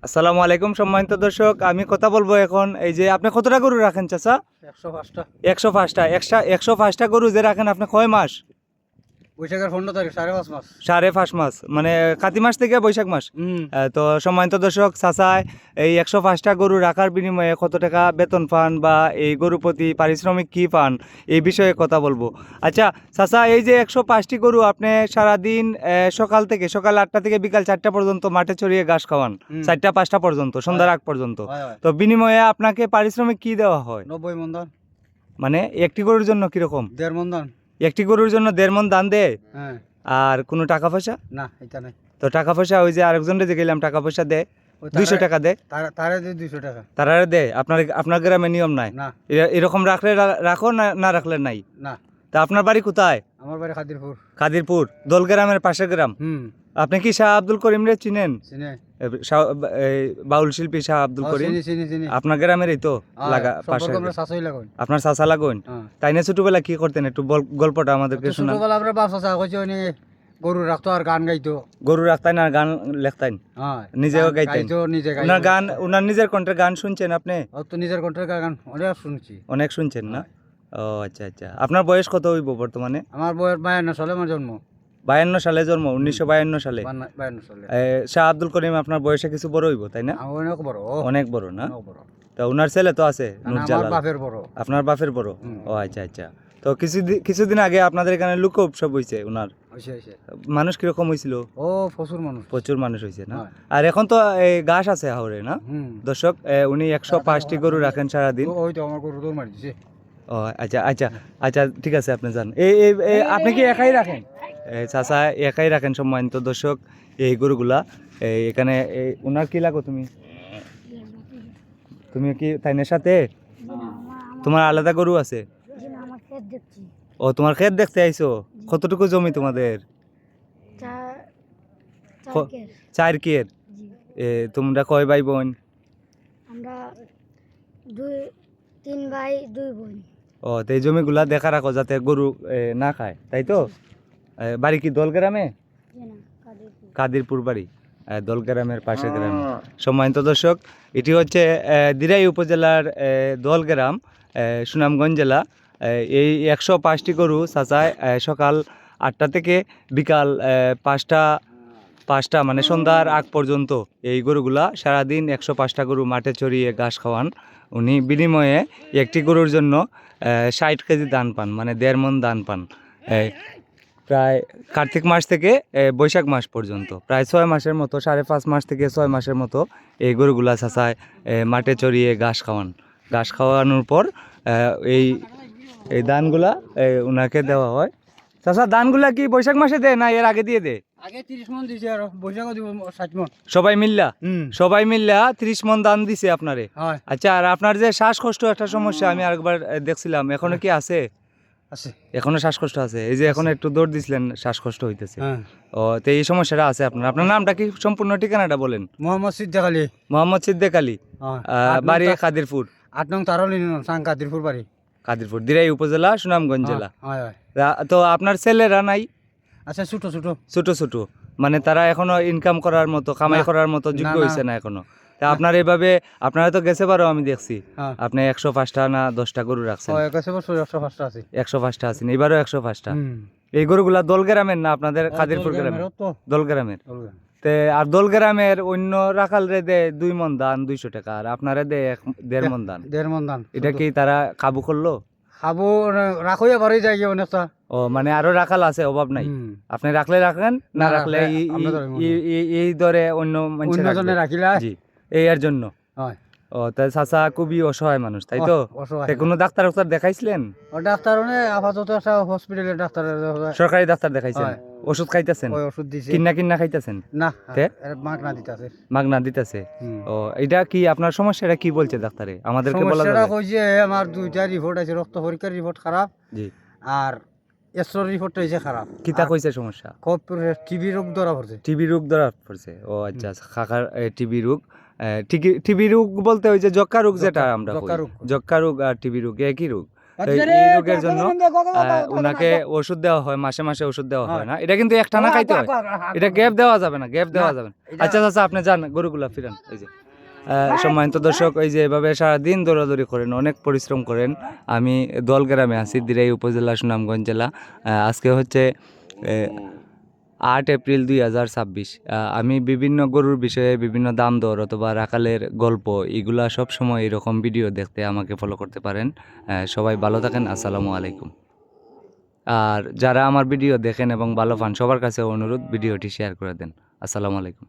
আসসালামু আলাইকুম সম্মানিত দর্শক, আমি কথা বলবো এখন। এই যে আপনি কতটা গরু রাখেন চাচা? 105টা। 105টা। 105টা গরু যে রাখেন আপনি কয় মাস? বৈশাখের 15 তারিখ 5.5 মাস। 5.5 মাস, মানে কাতি মাস থেকে বৈশাখ মাস। তো সম্মানিত দর্শক, চাচায় এই 105টা গরু রাখার বিনিময়ে কত টাকা বেতন পান বা এই গরু প্রতি পারিশ্রমিক কী পান, এই বিষয়ে কথা বলবো। আচ্ছা চাচা, এই যে 105টি গরু আপনি সারাদিন সকাল 8টা থেকে বিকাল 4টা পর্যন্ত মাঠে চড়িয়ে ঘাস খাওয়ান, 4টা 5টা পর্যন্ত, সন্ধ্যার আগ পর্যন্ত। তো বিনিময়ে আপনাকে পারিশ্রমিক কি দেওয়া হয়? 90 মন ধান। মানে একটি গরুর জন্য কিরকম? 1.5 মন ধান। একটি গরুর জন্য 1.5 মণ ধান দেয়? হ্যাঁ। আর কোনো টাকা পয়সা? না, এটা নাই। তো টাকা পয়সা ওই যে আরেকজনের যে গেলাম টাকা পয়সা দেয়, ওই 200 টাকা দেয়, তারে 200 টাকা। তারা দেয়? আপনার গ্রামে নিয়ম নাই? না। এরকম রাখলে রাখো, না না রাখলে নাই? না। তা আপনার বাড়ি কোথায়? আমার বাড়ি খাদিরপুর। খাদিরপুর, দোল গ্রামের পাশের গ্রাম। আপনি কি শাহ আব্দুল করিম রে চিনেন? চিনে। এই বাউল শিল্পী শাহ আব্দুল করিম চিনি। আপনার গ্রামেরই তো লাগা পাশে? আমরা শাশুড়ি লাগুন। আপনার চাচা লাগুন? তাই না? ছোটবেলা কি করতেন একটু গল্পটা আমাদেরকে শোনান। ছোটবেলা আমরা বাপ চাচা কইছে উনি গরু রাখতো আর গান গাইতো। গরু রাখতেন আর গান লেখতেন? হ্যাঁ। নিজেও গাইতেন? নিজে গাইতো। ওনার গান, ওনার নিজের কণ্ঠের গান শুনছেন আপনি? ও তো নিজের কণ্ঠের গান অনেক শুনছি। অনেক শুনছেন না? ও আচ্ছা আচ্ছা। আপনার বয়স কত হইব বর্তমানে? আমার বয়স 52 সালে আমার জন্ম। 52 সালে জন্ম, 1952 সালে। 52 সালে। শাহ আব্দুল করিম আপনার বয়সে কিছু বড় হইব, তাই না? অনেক বড়। অনেক বড় না? অনেক বড়। তো ওনার ছেলে তো আছে আমার নূরজালাল। বাপের বড়। আপনার বাপের বড়? ও আচ্ছা আচ্ছা। তো কিছুদিন আগে আপনাদের এখানে লোক উৎসব হয়েছে ওনার। হইছে। মানুষ কিরকম হয়েছিল? ও প্রচুর মানুষ। প্রচুর মানুষ হয়েছে না? হ্যাঁ। আর এখন তো এই ঘাস আছে হাওরে না? দর্শক, উনি 105টি গরু রাখেন সারাদিন। ওই তো আমার গরু দৌড় মারি দিছে। ও আচ্ছা আচ্ছা আচ্ছা, ঠিক আছে, আপনি যান। আপনি কি একাই রাখেন? চাচা একাই রাখেন সম্মানিত দর্শক এই গরুগুলা। এখানে ওনার কি লাগো তুমি? তুমি কি তাইনের সাথে? তোমার আলাদা গরু আছে? ও তোমার ক্ষেত দেখতে আইছো? কতটুকু জমি তোমাদের? 4 কের। তোমরা কয় ভাই বোন? আমরা 3 ভাই 2 বোন। ও, তো এই জমিগুলা দেখা রাখো যাতে গরু না খায়, তাই তো? বাড়ি কি দোল গ্রামে? কাদিরপুর বাড়ি, দোল গ্রামের পাশের গ্রামে। সম্মানিত দর্শক, এটি হচ্ছে দিরাই উপজেলার দোল গ্রাম, সুনামগঞ্জ জেলা। এই 105টি গরু চাচায় সকাল 8টা থেকে বিকাল 5টা মানে সন্ধ্যার আগ পর্যন্ত এই গরুগুলা সারাদিন 105টা গরু মাঠে চড়িয়ে ঘাস খাওয়ান উনি। বিনিময়ে একটি গরুর জন্য 60 কেজি ধান পান, মানে 1.5 মণ ধান পান। প্রায় কার্তিক মাস থেকে বৈশাখ মাস পর্যন্ত প্রায় 6 মাসের মতো, 5.5 মাস থেকে 6 মাসের মতো এই গরুগুলা চাচায় মাঠে চড়িয়ে ঘাস খাওয়ান। ঘাস খাওয়ানোর পর এই ধানগুলা ওনাকে দেওয়া হয়। চাচা, ধানগুলা কি বৈশাখ মাসে দেয় না এর আগে দিয়ে দেয়? আগে 30 মন দিছে আর বৈশাখে দিব 60 মন। সবাই মিল্লা 30 মণ ধান দিছে আপনারে? হয়। আচ্ছা, আর আপনার যে শ্বাসকষ্ট একটা সমস্যা আমি আরেকবার দেখছিলাম, এখনো কি আছে? আছে। এখনো শ্বাসকষ্ট আছে? এই যে এখন একটু দৌড় দিছিলেন, শ্বাসকষ্ট হইতেছে। হ্যাঁ। ও, তো এই সমস্যাটা আছে আপনার? আপনার নামটা কি, সম্পূর্ণ ঠিকানাটা বলেন? মোহাম্মদ সিদ্দিক আলী। মোহাম্মদ সিদ্দিক আলী, বাড়ি কাদিরপুর। 8 নং তারলি সাং কাদিরপুর বাড়ি। কাদিরপুর, দিরাই উপজেলা, সুনামগঞ্জ জেলা। হয়। তো আপনার ছেলেরা নাই? আচ্ছা, ছোট ছোট, মানে তারা এখনো ইনকাম করার মতো, কামাই করার মতো যোগ্য হয়েছে না এখনো? তা আপনার এইভাবে, আপনারা তো গেছে বারো আমি দেখছি আপনি 105টা না 10টা গরু রাখছেন? 105টা আছে। 105টা আছেন, এবারও 105টা। এই গরুগুলা দোল গ্রামের না আপনাদের কাদিরপুর গ্রামের? দোল গ্রামের। আর দোল গ্রামের অন্য রাখাল রে দেয় 2 মণ ধান 200 টাকা, আর আপনারা দেয় 1.5 মণ ধান। 1.5 মন ধান। এটা কি তারা কাবু করলো? খাবো রাখইয়া বাড়ি যাই অনেকটা। ও, মানে আরো রাখাল আছে, অভাব নাই? আপনি রাখলে রাখেন, না রাখলে এই ধরে অন্য মানুষের রাখিলা। জি, এই এর জন্য। ও, তাই চাচা খুবই অসহায় মানুষ, তাই তো? কোনো ডাক্তার দেখাইছিলেন? ডাক্তার আপাতত একটা হসপিটালে ডাক্তার, সরকারি ডাক্তার দেখাইছেন? ওষুধ খাইতেছেন? ওষুধ দিছে। কিন্না খাইতেছেন? না, মাগনা দিতেছে। মাগনা দিতেছে? ও, এটা কি আপনার সমস্যাটা কি বলছে ডাক্তারে? আমাদেরকে বলা যাবে? কইছে আমার 2টা রিপোর্ট আছে, রক্ত পরীক্ষার রিপোর্ট খারাপ। জি। আর এক্সরে রিপোর্টটা হইছে খারাপ। কিতা কইছে সমস্যা? খুব টিবি রোগ ধরা পড়ছে। টিবি রোগ ধরা পড়ছে? ও আচ্ছা, খাকার টিবি রোগ। টিবি রোগ বলতে ওই যে যক্কা রোগ, যেটা আমরা কই, যক্কা রোগ আর টিবি রোগ একই রোগ? এই রোগের জন্য ওনাকে ওষুধ দেওয়া হয়, মাসে মাসে ওষুধ দেওয়া হয় না, এটা কিন্তু একটানা খাইতে হয়, এটা গ্যাপ দেওয়া যাবে না, গ্যাপ দেওয়া যাবে না। আচ্ছা আচ্ছা আপনি যান গরুগুলা ফিরান। এই যে সম্মানিত দর্শক, এই যে এভাবে সারাদিন দৌড়াদৌড়ি করেন, অনেক পরিশ্রম করেন। আমি দোয়ালগ্রামে আছি, দিরাই উপজেলা, সুনামগঞ্জ জেলা। আজকে হচ্ছে 8 এপ্রিল 2026। আমি বিভিন্ন গরুর বিষয়ে বিভিন্ন দাম দর অথবা রাখালের গল্প এগুলা সব সময় এরকম ভিডিও দেখতে আমাকে ফলো করতে পারেন। সবাই ভালো থাকেন, আসসালামু আলাইকুম। আর যারা আমার ভিডিও দেখেন এবং ভালো পান সবার কাছে অনুরোধ ভিডিওটি শেয়ার করে দেন। আসসালামু আলাইকুম।